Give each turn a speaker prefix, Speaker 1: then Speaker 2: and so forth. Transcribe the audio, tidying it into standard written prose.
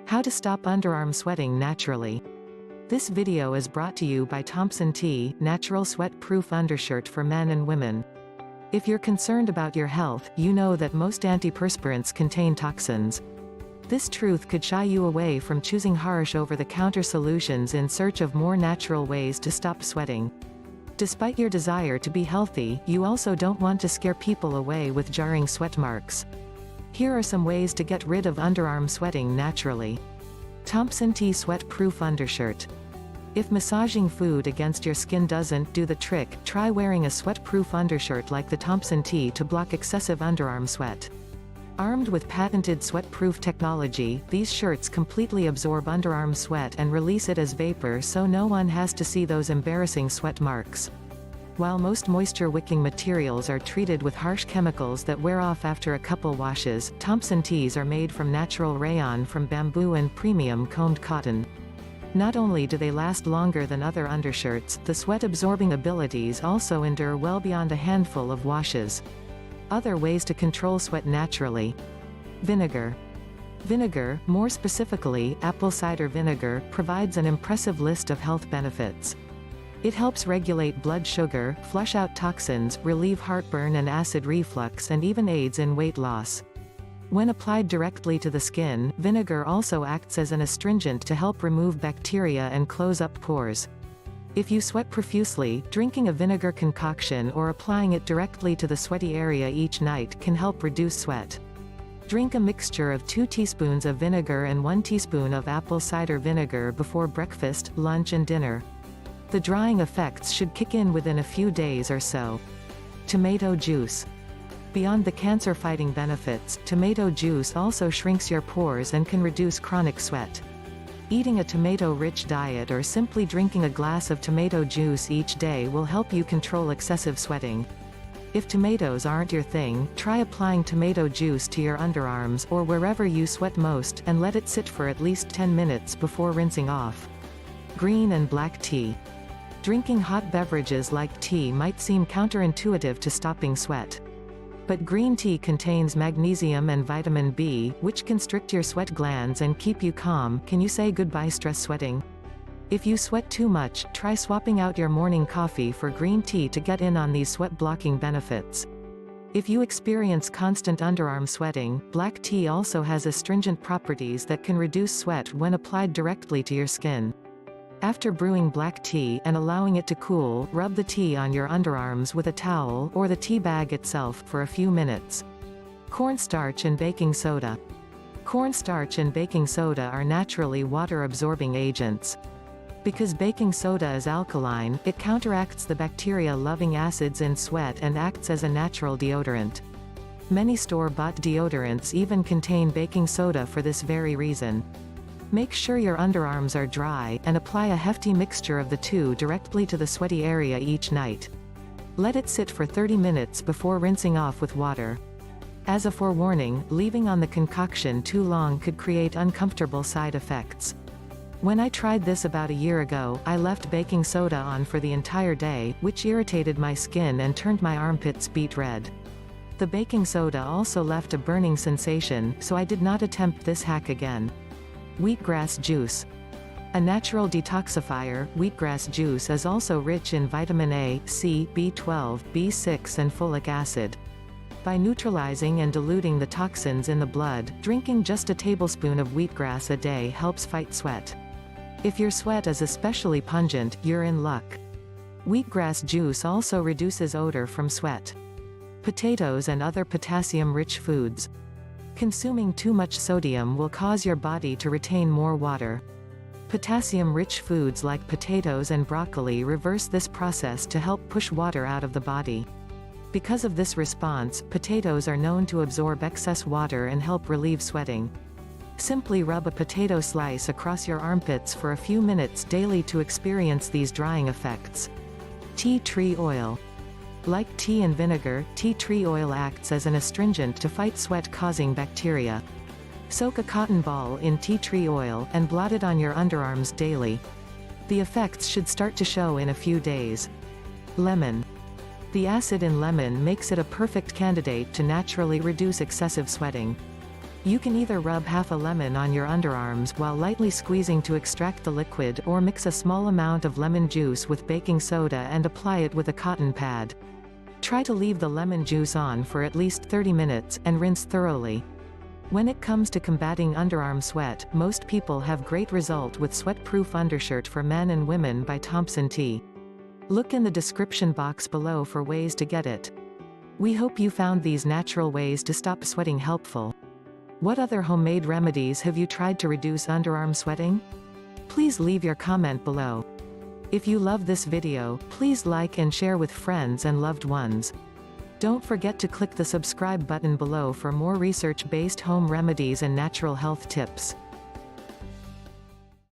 Speaker 1: How to stop underarm sweating naturally. This video is brought to you by Thompson Tea, natural sweat-proof undershirt for men and women. If you're concerned about your health, you know that most antiperspirants contain toxins. This truth could shy you away from choosing harsh over-the-counter solutions in search of more natural ways to stop sweating. Despite your desire to be healthy, you also don't want to scare people away with jarring sweat marks. Here are some ways to get rid of underarm sweating naturally. Thompson Tea Sweat-Proof Undershirt. If massaging food against your skin doesn't do the trick, try wearing a sweat-proof undershirt like the Thompson Tea to block excessive underarm sweat. Armed with patented sweat-proof technology, these shirts completely absorb underarm sweat and release it as vapor so no one has to see those embarrassing sweat marks. While most moisture-wicking materials are treated with harsh chemicals that wear off after a couple washes, Thompson Teas are made from natural rayon from bamboo and premium combed cotton. Not only do they last longer than other undershirts, the sweat-absorbing abilities also endure well beyond a handful of washes. Other ways to control sweat naturally. Vinegar. Vinegar, more specifically, apple cider vinegar, provides an impressive list of health benefits. It helps regulate blood sugar, flush out toxins, relieve heartburn and acid reflux, and even aids in weight loss. When applied directly to the skin, vinegar also acts as an astringent to help remove bacteria and close up pores. If you sweat profusely, drinking a vinegar concoction or applying it directly to the sweaty area each night can help reduce sweat. Drink a mixture of 2 teaspoons of vinegar and 1 teaspoon of apple cider vinegar before breakfast, lunch and dinner. The drying effects should kick in within a few days or so. Tomato juice. Beyond the cancer-fighting benefits, tomato juice also shrinks your pores and can reduce chronic sweat. Eating a tomato-rich diet or simply drinking a glass of tomato juice each day will help you control excessive sweating. If tomatoes aren't your thing, try applying tomato juice to your underarms or wherever you sweat most, and let it sit for at least 10 minutes before rinsing off. Green and black tea. Drinking hot beverages like tea might seem counterintuitive to stopping sweat. But green tea contains magnesium and vitamin B, which constrict your sweat glands and keep you calm. Can you say goodbye stress sweating? If you sweat too much, try swapping out your morning coffee for green tea to get in on these sweat-blocking benefits. If you experience constant underarm sweating, black tea also has astringent properties that can reduce sweat when applied directly to your skin. After brewing black tea and allowing it to cool, rub the tea on your underarms with a towel or the tea bag itself for a few minutes. Cornstarch and baking soda. Cornstarch and baking soda are naturally water-absorbing agents. Because baking soda is alkaline, it counteracts the bacteria-loving acids in sweat and acts as a natural deodorant. Many store-bought deodorants even contain baking soda for this very reason. Make sure your underarms are dry, and apply a hefty mixture of the two directly to the sweaty area each night. Let it sit for 30 minutes before rinsing off with water. As a forewarning, leaving on the concoction too long could create uncomfortable side effects. When I tried this about a year ago, I left baking soda on for the entire day, which irritated my skin and turned my armpits beet red. The baking soda also left a burning sensation, so I did not attempt this hack again. Wheatgrass Juice. A natural detoxifier, wheatgrass juice is also rich in vitamin A, C, B12, B6 and folic acid. By neutralizing and diluting the toxins in the blood, drinking just a tablespoon of wheatgrass a day helps fight sweat. If your sweat is especially pungent, you're in luck. Wheatgrass juice also reduces odor from sweat. Potatoes and other potassium-rich foods. Consuming too much sodium will cause your body to retain more water. Potassium-rich foods like potatoes and broccoli reverse this process to help push water out of the body. Because of this response, potatoes are known to absorb excess water and help relieve sweating. Simply rub a potato slice across your armpits for a few minutes daily to experience these drying effects. Tea tree oil. Like tea and vinegar, tea tree oil acts as an astringent to fight sweat-causing bacteria. Soak a cotton ball in tea tree oil, and blot it on your underarms daily. The effects should start to show in a few days. Lemon. The acid in lemon makes it a perfect candidate to naturally reduce excessive sweating. You can either rub half a lemon on your underarms while lightly squeezing to extract the liquid, or mix a small amount of lemon juice with baking soda and apply it with a cotton pad. Try to leave the lemon juice on for at least 30 minutes, and rinse thoroughly. When it comes to combating underarm sweat, most people have great result with Sweatproof Undershirt for Men and Women by Thompson T. Look in the description box below for ways to get it. We hope you found these natural ways to stop sweating helpful. What other homemade remedies have you tried to reduce underarm sweating? Please leave your comment below. If you love this video, please like and share with friends and loved ones. Don't forget to click the subscribe button below for more research-based home remedies and natural health tips.